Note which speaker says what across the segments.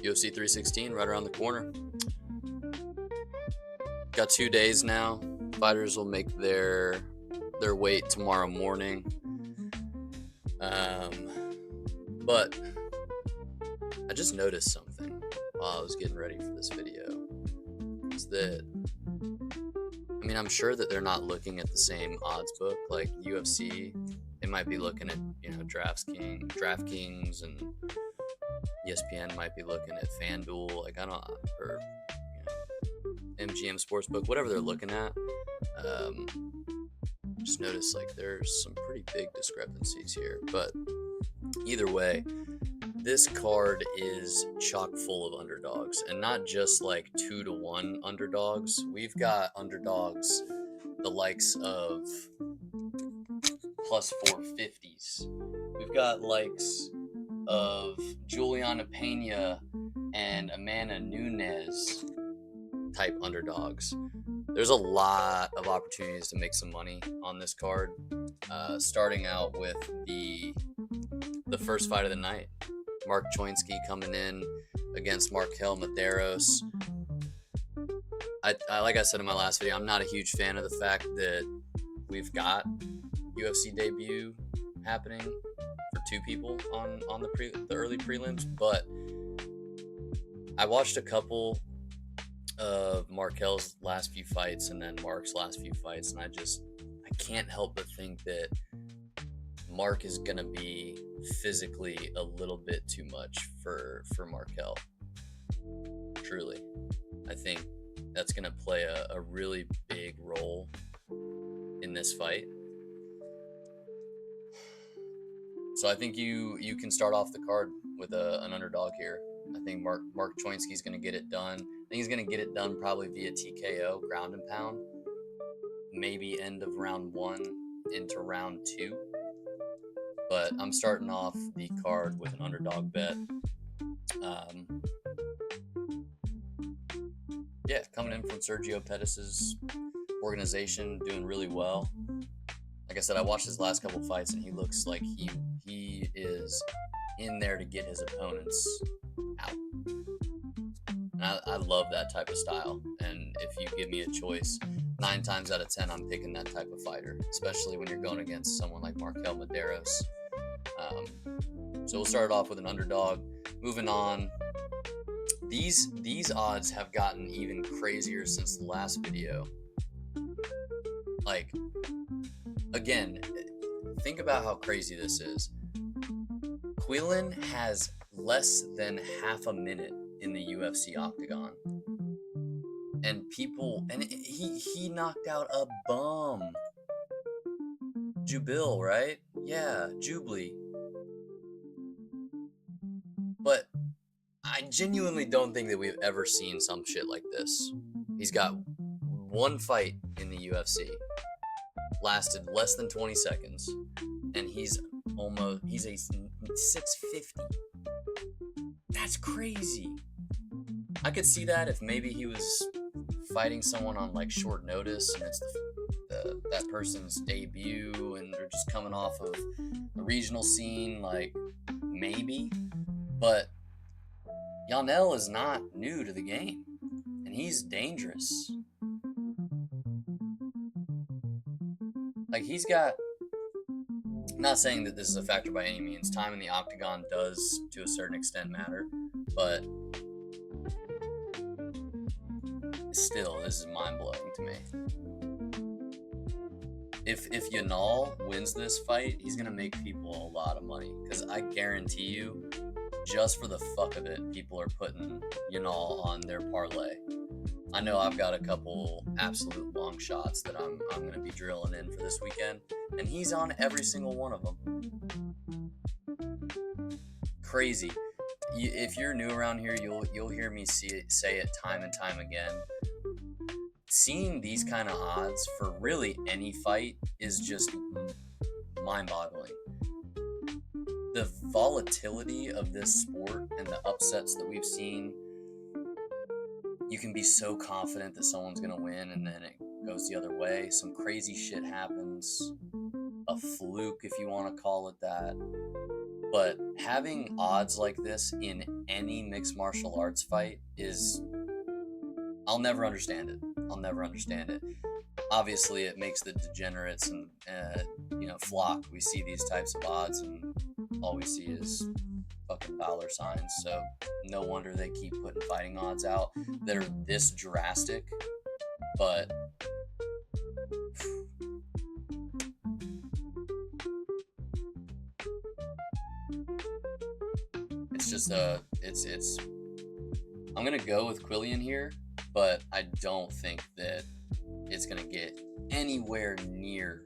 Speaker 1: UFC 316 right around the corner. Got 2 days now. Fighters will make their weight tomorrow morning. But I just noticed something while I was getting ready for this video. Is that, I mean, I'm sure that they're not looking at the same odds book like UFC. They might be looking at, DraftKings, and ESPN might be looking at FanDuel, or MGM Sportsbook, whatever they're looking at. Just noticed there's some pretty big discrepancies here, but either way, this card is chock full of underdogs, and not just 2-1 underdogs. We've got underdogs the likes of plus 450s. We've got likes of Juliana Pena and Amanda Nunes type underdogs. There's a lot of opportunities to make some money on this card, starting out with the first fight of the night. Mark Choinsky coming in against Markel Medeiros. I like I said in my last video, I'm not a huge fan of the fact that we've got UFC debut happening for two people on the early prelims, but I watched a couple of Markel's last few fights and then Mark's last few fights, and I can't help but think that Mark is gonna be physically a little bit too much for Markel. Truly, I think that's gonna play a really big role in this fight. So I think you can start off the card with an underdog here. I think Mark Choinsky's gonna get it done. I think he's gonna get it done probably via TKO, ground and pound. Maybe end of round 1 into round 2. But I'm starting off the card with an underdog bet. Coming in from Sergio Pettis' organization, doing really well. Like I said, I watched his last couple fights, and he looks like he is in there to get his opponents out. And I love that type of style. And if you give me a choice, 9 times out of 10, I'm picking that type of fighter, especially when you're going against someone like Markel Medeiros. So we'll start it off with an underdog. Moving on, these odds have gotten even crazier since the last video. Again, think about how crazy this is. Quillen has less than half a minute in the UFC octagon, and he knocked out a bum. Jubil, right? Yeah, Jubli. But I genuinely don't think that we've ever seen some shit like this. He's got one fight in the UFC, lasted less than 20 seconds, and he's a 650. That's crazy. I could see that if maybe he was fighting someone on short notice, and it's that person's debut, and they're just coming off of the regional scene, maybe. But Yanel is not new to the game, and he's dangerous. He's got, I'm not saying that this is a factor by any means. Time in the octagon does, to a certain extent, matter, but still, this is mind-blowing to me. If Yanal wins this fight, he's going to make people a lot of money, because I guarantee you, just for the fuck of it, people are putting Yanal on their parlay. I know I've got a couple absolute long shots that I'm going to be drilling in for this weekend, and he's on every single one of them. Crazy. If you're new around here, you'll hear me say it time and time again. Seeing these kind of odds for really any fight is just mind-boggling. The volatility of this sport and the upsets that we've seen, you can be so confident that someone's going to win, and then it goes the other way. Some crazy shit happens. A fluke, if you want to call it that. But having odds like this in any mixed martial arts fight is, I'll never understand it. I'll never understand it. Obviously, it makes the degenerates and flock. We see these types of odds, and all we see is fucking dollar signs. So no wonder they keep putting fighting odds out that are this drastic. But it's just it's I'm gonna go with Quillian here, but I don't think that it's gonna get anywhere near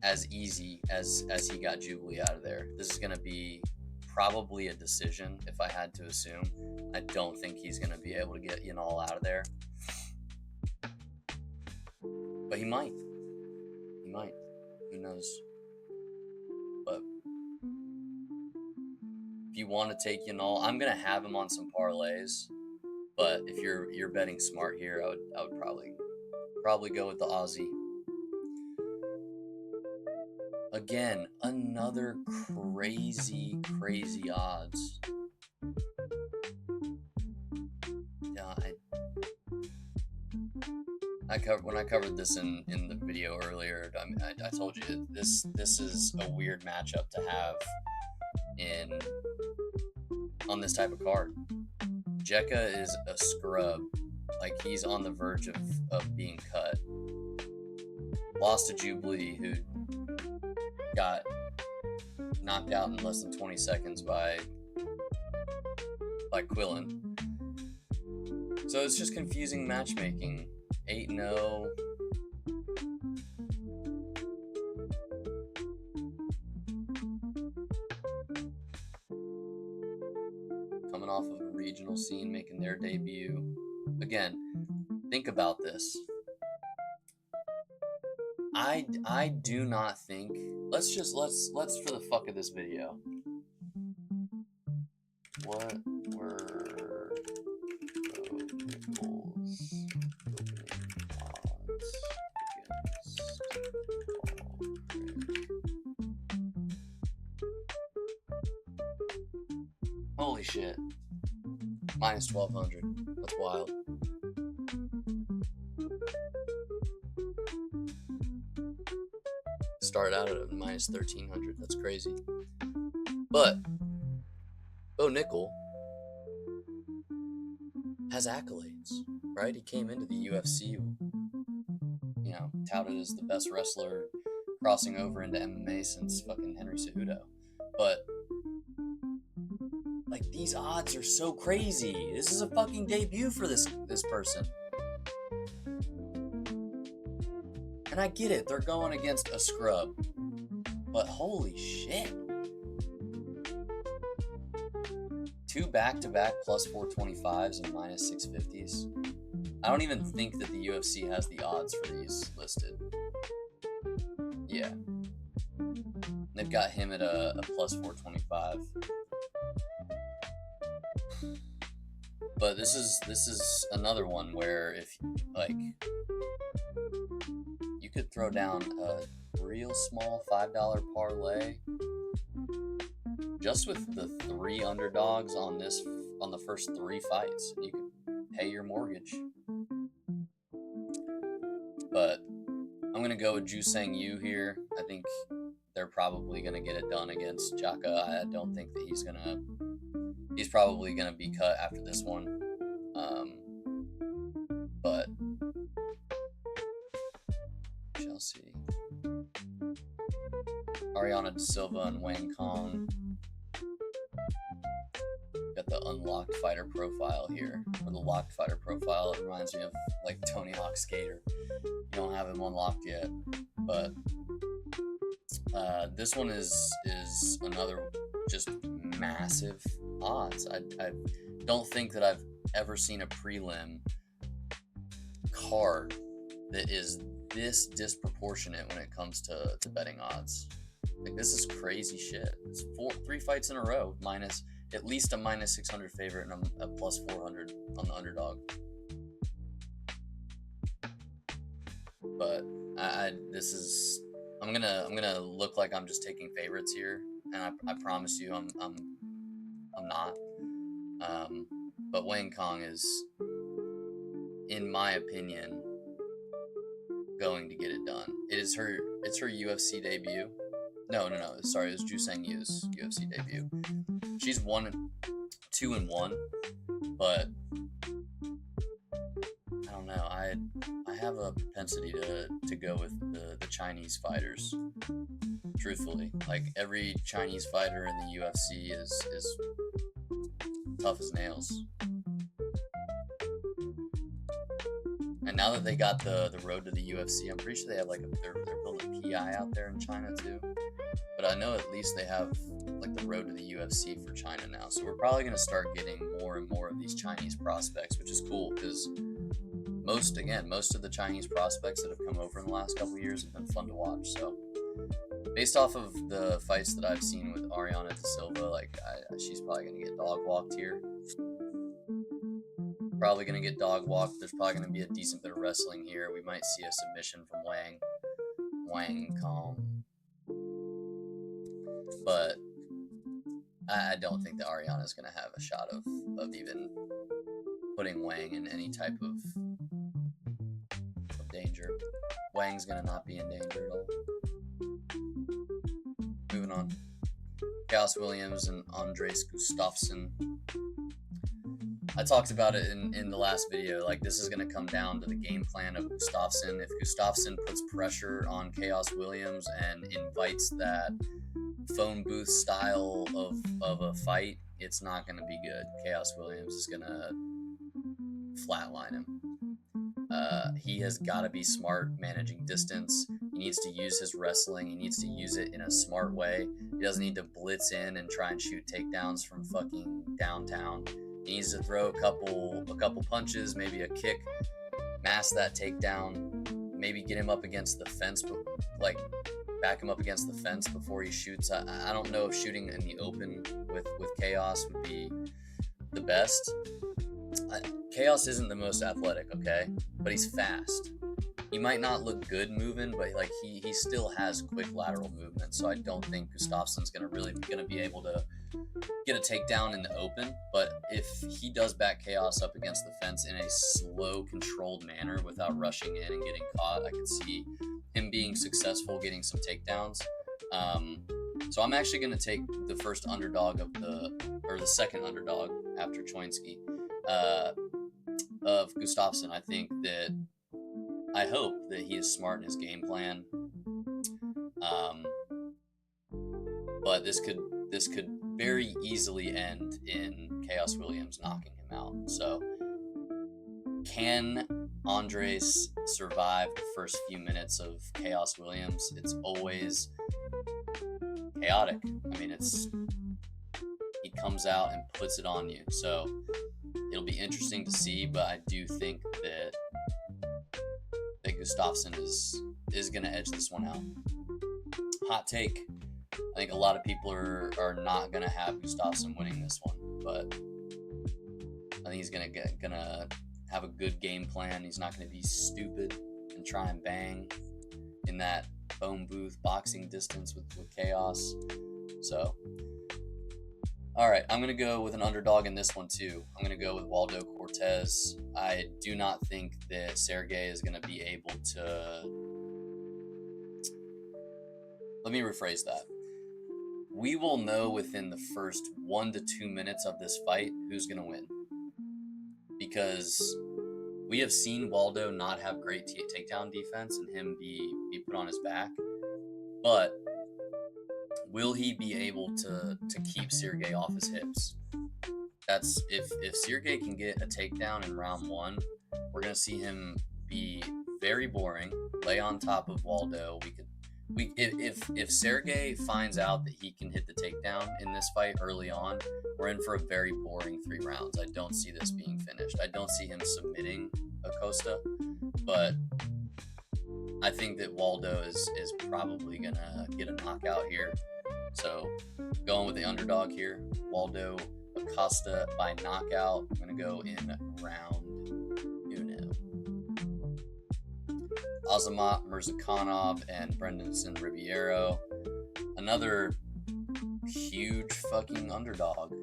Speaker 1: as easy as he got Jubilee out of there. This is gonna be probably a decision if I had to assume. I don't think he's gonna be able to get Yanal out of there, but he might. Who knows? But if you want to take Yanal, I'm gonna have him on some parlays. But if you're betting smart here, I would probably go with the Aussie. Again, another crazy odds. Yeah, when I covered this in the video earlier, I told you this is a weird matchup to have on this type of card. Jekka is a scrub, like he's on the verge of being cut. Lost to Jubilee, who got knocked out in less than 20 seconds by Quillen. So it's just confusing matchmaking. 8-0. Coming off of a regional scene, making their debut. Again, think about this. I do not think. Let's for the fuck of this video. What were Nichols' odds against Holy shit. Minus 1,200. That's wild. Started out at minus 1,300. That's crazy. But Bo Nickel has accolades, right? He came into the UFC, touted as the best wrestler crossing over into MMA since fucking Henry Cejudo. But these odds are so crazy. This is a fucking debut for this person. And I get it, they're going against a scrub. But holy shit. 2 back-to-back plus 425s and minus 650s. I don't even think that the UFC has the odds for these listed. Yeah. They've got him at a plus 425. But this is another one where if you could throw down a real small $5 parlay just with the 3 underdogs on the first 3 fights, and you could pay your mortgage. But I'm gonna go with Jusang Yu here. I think they're probably gonna get it done against Jaka. I don't think that he's probably gonna be cut after this one. But shall see. Ariana De Silva and Wang Kong. Got the unlocked fighter profile here, or the locked fighter profile. It reminds me of Tony Hawk Skater. You don't have him unlocked yet, but this one is another just massive odds. I don't think that I've ever seen a prelim card that is this disproportionate when it comes to betting odds. This is crazy shit. It's 3 fights in a row, minus at least a minus 600 favorite and a plus 400 on the underdog. But I'm gonna look like I'm just taking favorites here, and I promise you, I'm not. But Wang Kong is, in my opinion, going to get it done. It's her UFC debut. No. Sorry, it was Juseng Yu's UFC debut. She's 2-1, but I don't know. I have a propensity to go with the Chinese fighters. Truthfully, like every Chinese fighter in the UFC is tough as nails. And now that they got the road to the UFC, I'm pretty sure they have like they're building a PI out there in China too. But I know at least they have like the road to the UFC for China now. So we're probably going to start getting more and more of these Chinese prospects, which is cool because most of the Chinese prospects that have come over in the last couple of years have been fun to watch. So based off of the fights that I've seen with Ariana Da Silva, like she's probably going to get dog walked here. Probably going to get dog walked. There's probably going to be a decent bit of wrestling here. We might see a submission from Wang Kong. But I don't think that Ariana is going to have a shot of even putting Wang in any type of danger. Wang's going to not be in danger at all. Moving on. Chaos Williams and Andres Gustafsson. I talked about it in the last video. Like, this is going to come down to the game plan of Gustafsson. If Gustafsson puts pressure on Chaos Williams and invites that phone booth style of a fight, it's not going to be good. Chaos Williams is going to flatline him. He has got to be smart managing distance. He needs to use his wrestling. He needs to use it in a smart way. He doesn't need to blitz in and try and shoot takedowns from fucking downtown. He needs to throw a couple punches, maybe a kick, mask that takedown, maybe get him up against the fence, but like back him up against the fence before he shoots. I don't know if shooting in the open with Chaos would be the best. Chaos isn't the most athletic, okay? But he's fast. He might not look good moving, but like he still has quick lateral movement. So I don't think Gustafsson's gonna be able to get a takedown in the open. But if he does back Chaos up against the fence in a slow, controlled manner without rushing in and getting caught, I could see him being successful getting some takedowns. So I'm actually gonna take the first underdog the second underdog after Choinsky. Of Gustafsson. I hope that he is smart in his game plan. But this could very easily end in Chaos Williams knocking him out. So can Andres survive the first few minutes of Chaos Williams? It's always chaotic. I mean, he comes out and puts it on you. So it'll be interesting to see, but I do think that Gustafsson is going to edge this one out. Hot take. I think a lot of people are not going to have Gustafsson winning this one, but I think he's going to have a good game plan. He's not going to be stupid and try and bang in that phone booth boxing distance with Chaos. So, all right, I'm going to go with an underdog in this one too. I'm going to go with Waldo Cortez. I do not think that Sergey is going to be able to... Let me rephrase that. We will know within the first 1 to 2 minutes of this fight who's going to win. Because we have seen Waldo not have great takedown defense and him be put on his back. But will he be able to keep Sergey off his hips? That's if Sergey can get a takedown in round 1, we're gonna see him be very boring, lay on top of Waldo. If Sergey finds out that he can hit the takedown in this fight early on, we're in for a very boring 3 rounds. I don't see this being finished. I don't see him submitting Acosta, but I think that Waldo is probably gonna get a knockout here. So going with the underdog here, Waldo Acosta by knockout. I'm going to go in round 1. Azamat Mirzakhanov and Brendan Ribeiro. Another huge fucking underdog.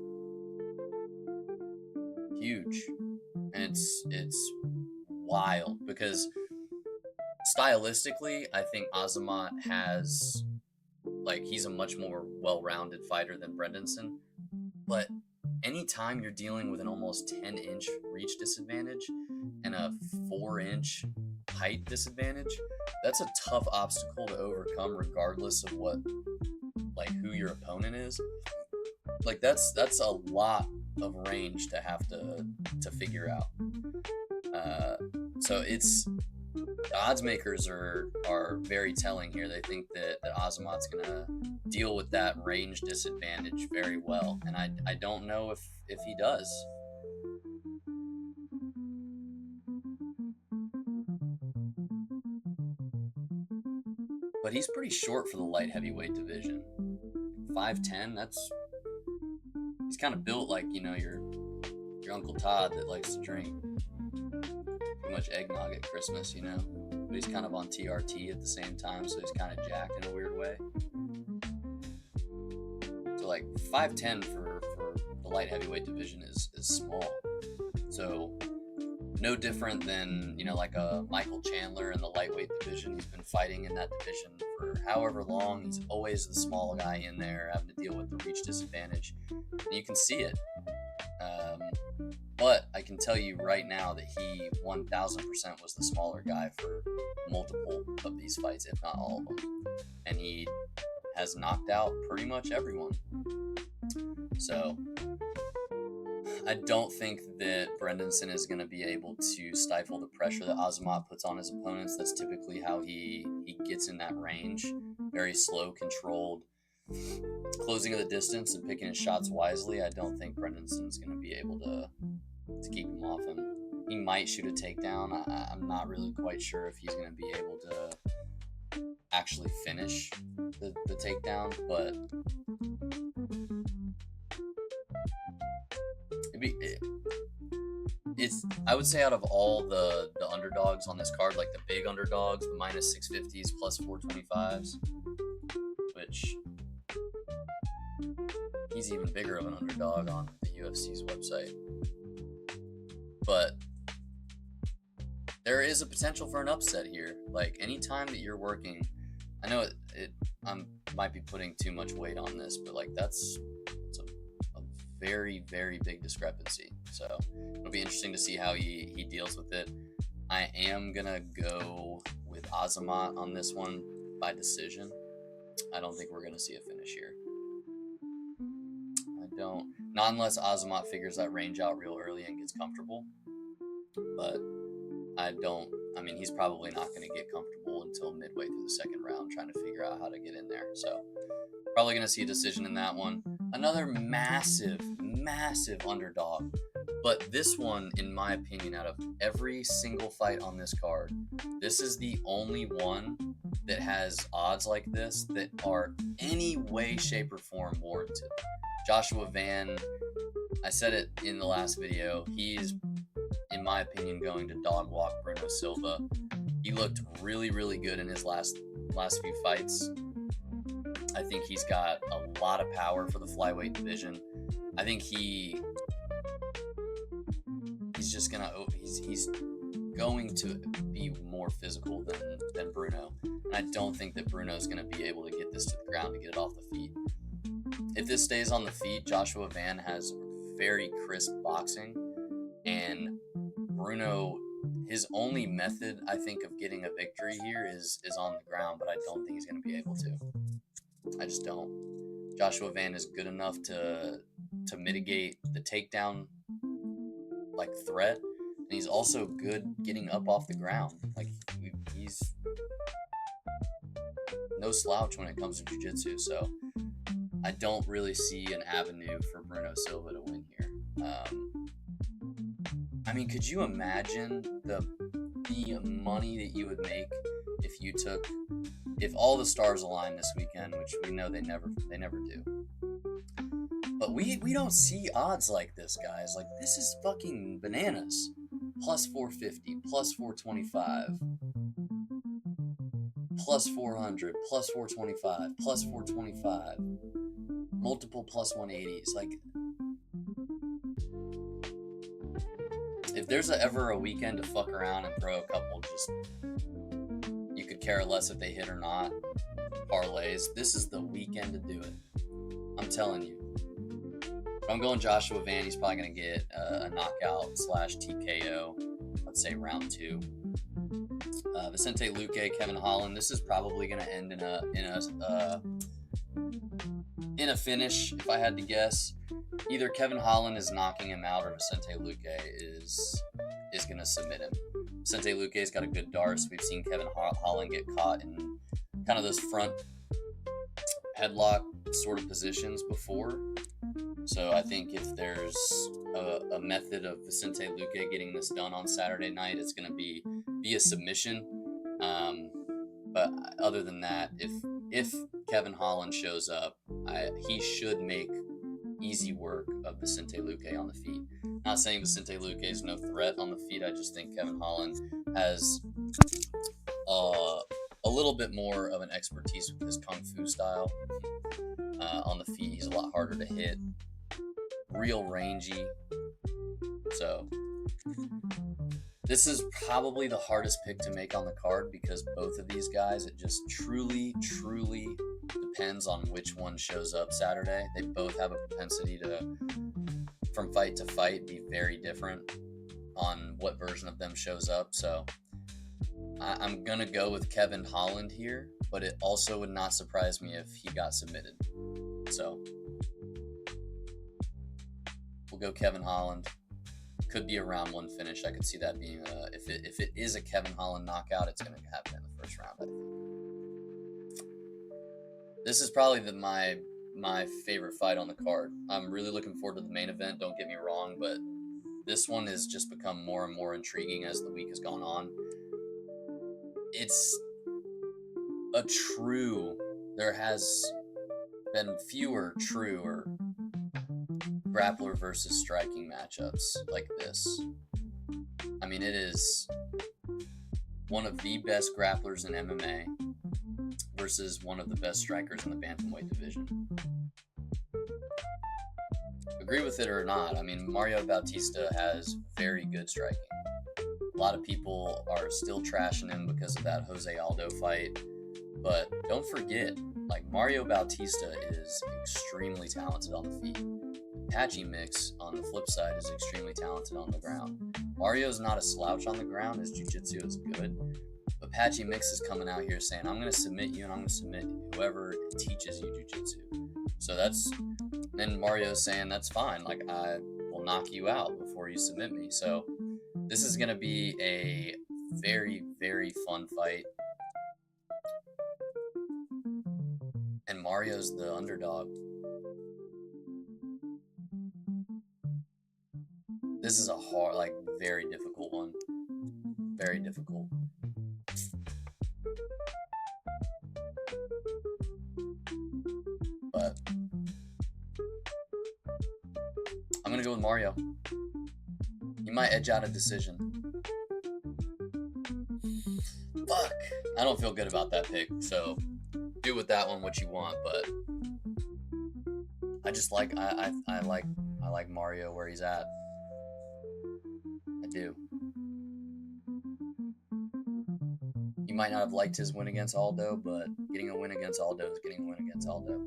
Speaker 1: Huge. And it's wild because stylistically, I think Azamat has, like, he's a much more well-rounded fighter than Bredinson. But anytime you're dealing with an almost 10-inch reach disadvantage and a 4-inch height disadvantage, that's a tough obstacle to overcome regardless of what, like, who your opponent is. Like, that's a lot of range to have to figure out. So it's, the odds makers are very telling here. They think that Azamat's gonna deal with that range disadvantage very well, and I don't know if he does. But he's pretty short for the light heavyweight division. 5'10", he's kind of built like, you know, your Uncle Todd that likes to drink too much eggnog at Christmas, you know? But he's kind of on TRT at the same time, so he's kind of jacked in a weird way. So like 5'10" for the light heavyweight division is small. So no different than, you know, like a Michael Chandler in the lightweight division. He's been fighting in that division for however long. He's always the small guy in there having to deal with the reach disadvantage. And you can see it. But I can tell you right now that he 1000% was the smaller guy for multiple of these fights, if not all of them. And he has knocked out pretty much everyone. So I don't think that Bredinson is going to be able to stifle the pressure that Azamat puts on his opponents. That's typically how he gets in that range. Very slow, controlled, closing of the distance and picking his shots wisely. I don't think Bredison's going to be able to keep him off him. He might shoot a takedown. I'm not really quite sure if he's going to be able to actually finish the takedown, but it's, I would say out of all the underdogs on this card, like the big underdogs, the minus 650s, plus 425s, which he's even bigger of an underdog on the UFC's website. But there is a potential for an upset here. Like, anytime that you're working, I know I might be putting too much weight on this, but like it's a very, very big discrepancy. So it'll be interesting to see how he deals with it. I am gonna go with Azamat on this one by decision. I don't think we're gonna see a finish here. Not unless Azamat figures that range out real early and gets comfortable. But I mean, he's probably not going to get comfortable until midway through the second round, trying to figure out how to get in there. So probably going to see a decision in that one. Another massive, massive underdog. But this one, in my opinion, out of every single fight on this card, this is the only one that has odds like this that are any way, shape, or form warranted. Joshua Van, I said it in the last video, he's, in my opinion, going to dog walk Bruno Silva. He looked really, really good in his last few fights. I think he's got a lot of power for the flyweight division. I think he's going to be more physical than Bruno. And I don't think that Bruno's going to be able to get this to the ground to get it off the feet. If this stays on the feet, Joshua Van has very crisp boxing, and Bruno, his only method, I think, of getting a victory here is on the ground, but I don't think he's going to be able to. I just don't. Joshua Van is good enough to mitigate the takedown, like, threat, and he's also good getting up off the ground. Like, he's no slouch when it comes to jiu-jitsu, so I don't really see an avenue for Bruno Silva to win here. I mean, could you imagine the money that you would make if all the stars aligned this weekend, which we know they never do. But we don't see odds like this, guys. Like, this is fucking bananas. Plus 450, plus 425, plus 400, plus 425, plus 425. multiple plus 180s. Like, if there's ever a weekend to fuck around and throw a couple, just, you could care less if they hit or not, parlays, this is the weekend to do it. I'm telling you. If I'm going Joshua Van, he's probably going to get a knockout / TKO, let's say round 2. Vicente Luque, Kevin Holland, this is probably going to end in a finish, if I had to guess. Either Kevin Holland is knocking him out or Vicente Luque is going to submit him. Vicente Luque's got a good dart. We've seen Kevin Holland get caught in kind of those front headlock sort of positions before. So I think if there's a method of Vicente Luque getting this done on Saturday night, it's going to be via submission. But other than that, if Kevin Holland shows up, he should make easy work of Vicente Luque on the feet. Not saying Vicente Luque is no threat on the feet. I just think Kevin Holland has a little bit more of an expertise with his kung fu style. On the feet, he's a lot harder to hit. Real rangy. So this is probably the hardest pick to make on the card because both of these guys, it just truly depends on which one shows up Saturday. They both have a propensity to, from fight to fight, be very different on what version of them shows up. So I'm going to go with Kevin Holland here, but it also would not surprise me if he got submitted. So we'll go Kevin Holland. Could be a round 1 finish. I could see that being if it is a Kevin Holland knockout, it's going to happen in the first round, I think. This is probably my favorite fight on the card. I'm really looking forward to the main event, don't get me wrong, but this one has just become more and more intriguing as the week has gone on. It's there has been fewer truer grappler versus striking matchups like this. I mean, it is one of the best grapplers in MMA versus one of the best strikers in the bantamweight division. Agree with it or not, I mean, Mario Bautista has very good striking. A lot of people are still trashing him because of that Jose Aldo fight, but don't forget, like, Mario Bautista is extremely talented on the feet. Patchy Mix, on the flip side, is extremely talented on the ground. Mario's not a slouch on the ground. His jiu-jitsu is good. But Patchy Mix is coming out here saying, I'm going to submit you and I'm going to submit whoever teaches you jiu-jitsu. So then Mario's saying, that's fine. Like, I will knock you out before you submit me. So this is going to be a very, very fun fight. And Mario's the underdog. This is a hard, like, very difficult one. Very difficult. But I'm going to go with Mario. He might edge out a decision. Fuck. I don't feel good about that pick, so do with that one what you want, but I just like, I like Mario where he's at. I do. You might not have liked his win against Aldo, but getting a win against Aldo is getting a win against Aldo.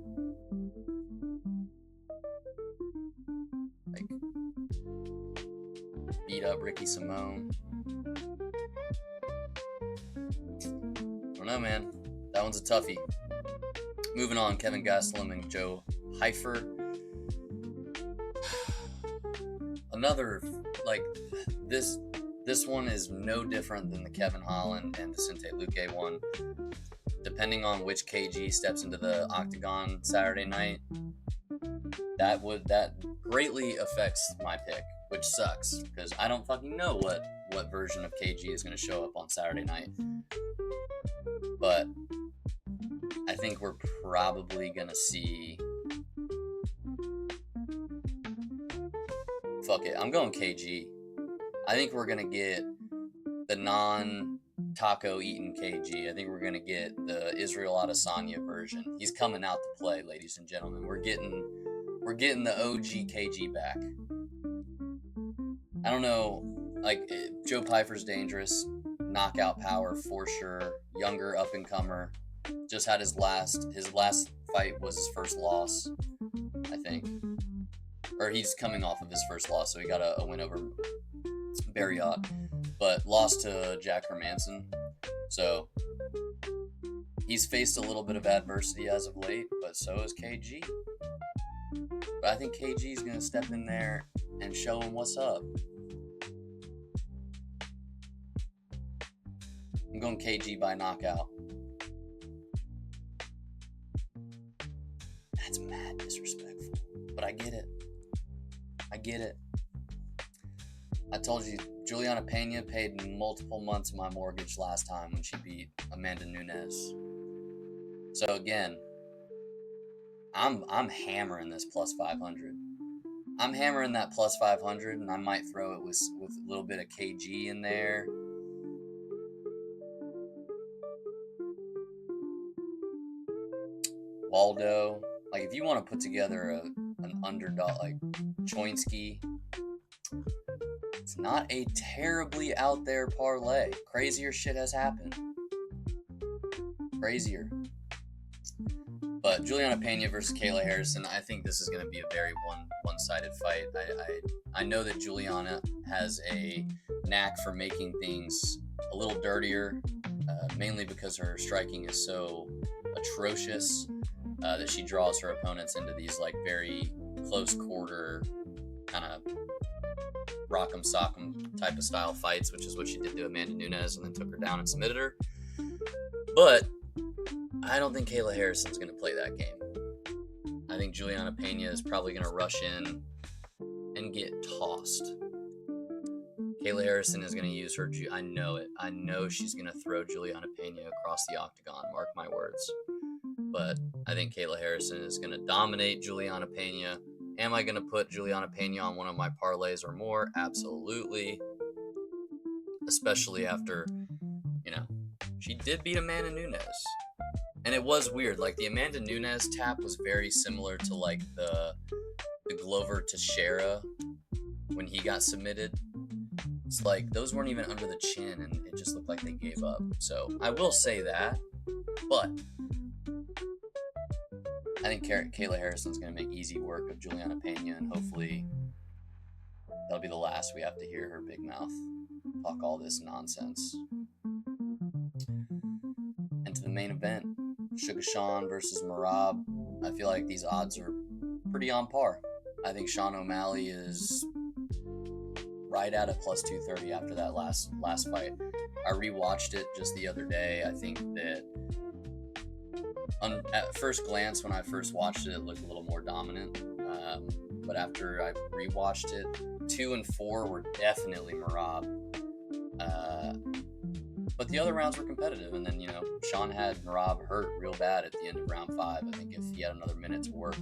Speaker 1: Like, beat up Ricky Simone. I don't know, man. That one's a toughie. Moving on, Kevin Gastelum and Joe Heifer. Another, like, this one is no different than the Kevin Holland and Vicente Luque one. Depending on which KG steps into the octagon Saturday night, that greatly affects my pick, which sucks because I don't fucking know what version of KG is going to show up on Saturday night. But I think we're probably going to see... Fuck it, I'm going KG. I think we're going to get the taco eating KG. I think we're gonna get the Israel Adesanya version. He's coming out to play, ladies and gentlemen. We're getting the OG KG back. I don't know, like Joe Pyfer's dangerous, knockout power for sure. Younger up and comer. Just had his last fight was his first loss, I think, or he's coming off of his first loss, so he got a win over Barriot, but lost to Jack Hermanson. So he's faced a little bit of adversity as of late, but so is KG. But I think KG is going to step in there and show him what's up. I'm going KG by knockout. That's mad disrespectful, but I get it. I told you, Juliana Pena paid multiple months of my mortgage last time when she beat Amanda Nunes. So again, I'm hammering this plus 500. I'm hammering that plus 500, and I might throw it with a little bit of KG in there. Waldo, like if you want to put together an underdog like Choinsky, it's not a terribly out there parlay. Crazier shit has happened. Crazier. But Juliana Pena versus Kayla Harrison, I think this is going to be a very one-sided fight. I know that Juliana has a knack for making things a little dirtier, mainly because her striking is so atrocious that she draws her opponents into these like very close quarter kind of rock'em sock'em type of style fights, which is what she did to Amanda Nunes and then took her down and submitted her. But I don't think Kayla Harrison's going to play that game. I think Juliana Pena is probably going to rush in and get tossed. Kayla Harrison is going to use her... I know it. I know she's going to throw Juliana Pena across the octagon. Mark my words. But I think Kayla Harrison is going to dominate Juliana Pena. Am I going to put Juliana Pena on one of my parlays or more? Absolutely. Especially after, she did beat Amanda Nunes. And it was weird. Like, the Amanda Nunes tap was very similar to, like, the Glover Teixeira when he got submitted. It's like, those weren't even under the chin, and it just looked like they gave up. So, I will say that. But I think Kayla Harrison's going to make easy work of Juliana Pena, and hopefully that'll be the last we have to hear her big mouth talk all this nonsense. And to the main event, Sugar Sean versus Merab. I feel like these odds are pretty on par. I think Sean O'Malley is right at a plus 230 after that last fight. I rewatched it just the other day. I think that at first glance, when I first watched it, it looked a little more dominant. But after I rewatched it, 2 and 4 were definitely Merab. But the other rounds were competitive, and then Sean had Merab hurt real bad at the end of round 5. I think if he had another minute to work,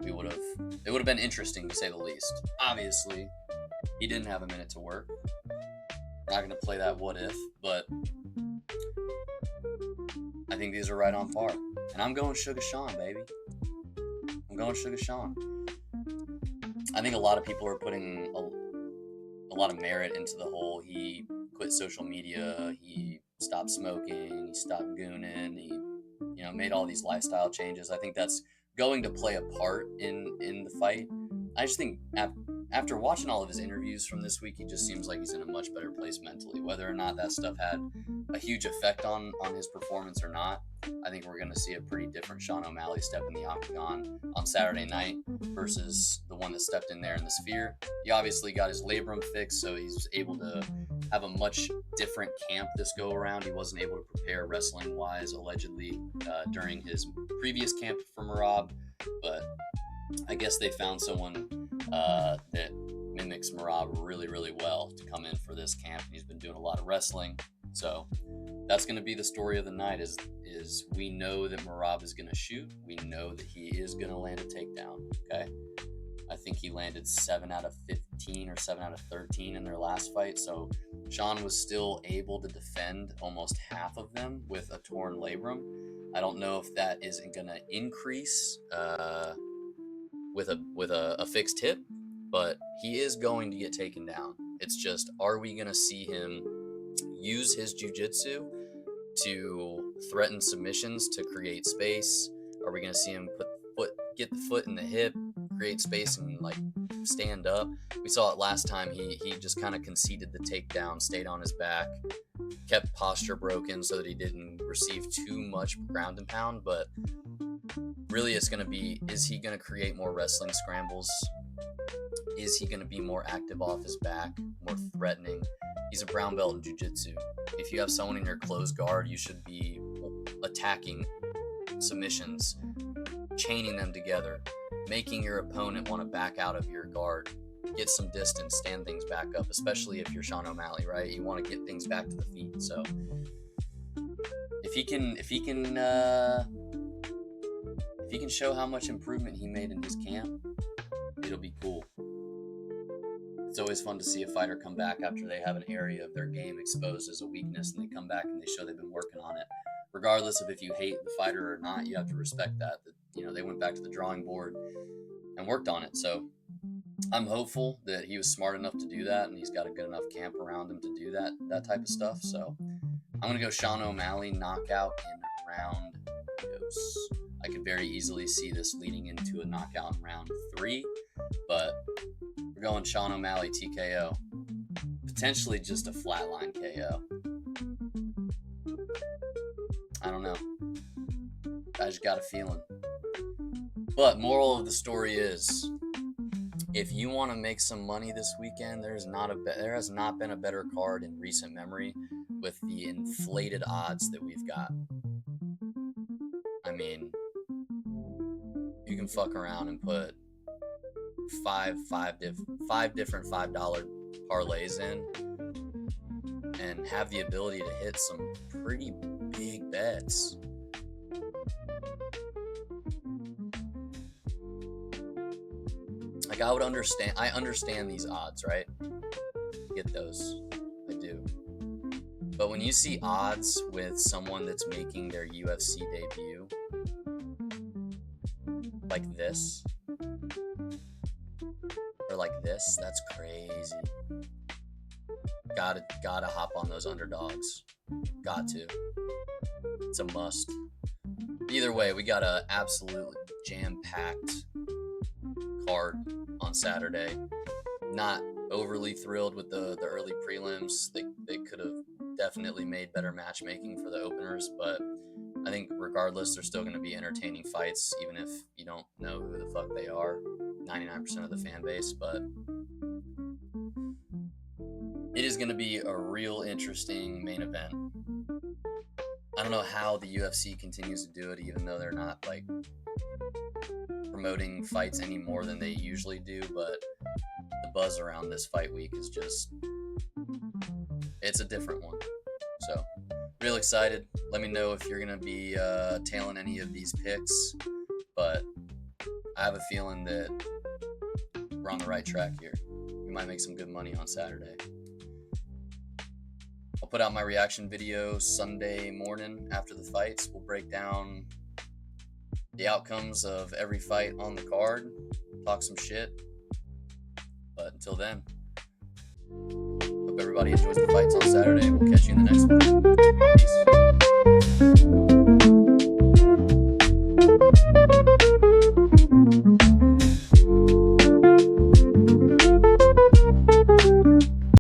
Speaker 1: it would have been interesting to say the least. Obviously, he didn't have a minute to work. We're not going to play that what if, but I think these are right on par. And I'm going Sugar Sean, baby. I'm going Sugar Sean. I think a lot of people are putting a lot of merit into the whole he quit social media, he stopped smoking, he stopped gooning, he made all these lifestyle changes. I think that's going to play a part in the fight. I just think after watching all of his interviews from this week, he just seems like he's in a much better place mentally. Whether or not that stuff had a huge effect on his performance or not, I think we're going to see a pretty different Sean O'Malley step in the octagon on Saturday night versus the one that stepped in there in the Sphere. He obviously got his labrum fixed, so he's able to have a much different camp this go around. He wasn't able to prepare wrestling-wise, allegedly, during his previous camp for Merab, but I guess they found someone that mimics Merab really, really well to come in for this camp, and he's been doing a lot of wrestling. So that's going to be the story of the night is we know that Merab is going to shoot. We know that he is going to land a takedown, okay? I think think he landed 7 out of 15 or 7 out of 13 in their last fight. So Sean was still able to defend almost half of them with a torn labrum. I don't know if that isn't going to increase with a fixed hip, but he is going to get taken down. It's just, are we going to see him use his jiu-jitsu to threaten submissions to create space? Are we going to see him get the foot in the hip, create space, and like stand up? We saw it last time. He just kind of conceded the takedown, stayed on his back, kept posture broken so that he didn't receive too much ground and pound. But really, it's going to be, is he going to create more wrestling scrambles? Is he going to be more active off his back, more threatening? He's a brown belt in jiu-jitsu. If you have someone in your closed guard, you should be attacking submissions, chaining them together, making your opponent want to back out of your guard, get some distance, stand things back up, especially if you're Sean O'Malley, right? You want to get things back to the feet. So if he can show how much improvement he made in his camp, it'll be cool. It's always fun to see a fighter come back after they have an area of their game exposed as a weakness, and they come back and they show they've been working on it. Regardless of if you hate the fighter or not, you have to respect that they went back to the drawing board and worked on it. So I'm hopeful that he was smart enough to do that, and he's got a good enough camp around him to do that type of stuff. So I'm going to go Sean O'Malley knockout in round dos. I could very easily see this leading into a knockout in round 3, but we're going Sean O'Malley TKO. Potentially just a flatline KO. I don't know. I just got a feeling. But moral of the story is, if you want to make some money this weekend, there has not been a better card in recent memory with the inflated odds that we've got. I mean, you can fuck around and put five different $5 parlays in and have the ability to hit some pretty big bets. Like, I understand these odds, right? Get those. I do. But when you see odds with someone that's making their UFC debut like this, or like this, that's crazy. Gotta hop on those underdogs. Got to. It's a must. Either way, we got a absolutely jam-packed card on Saturday. Not overly thrilled with the early prelims. They could have definitely made better matchmaking for the openers, but I think regardless, they're still going to be entertaining fights, even if you don't know who the fuck they are, 99% of the fan base. But it is going to be a real interesting main event. I don't know how the UFC continues to do it, even though they're not like promoting fights any more than they usually do, but the buzz around this fight week is just, it's a different one. So real excited. Let me know if you're going to be tailing any of these picks, but I have a feeling that we're on the right track here. We might make some good money on Saturday. I'll put out my reaction video Sunday morning after the fights. We'll break down the outcomes of every fight on the card, talk some shit. But until then, hope everybody enjoys the fights on Saturday. We'll catch you in the next one. Peace.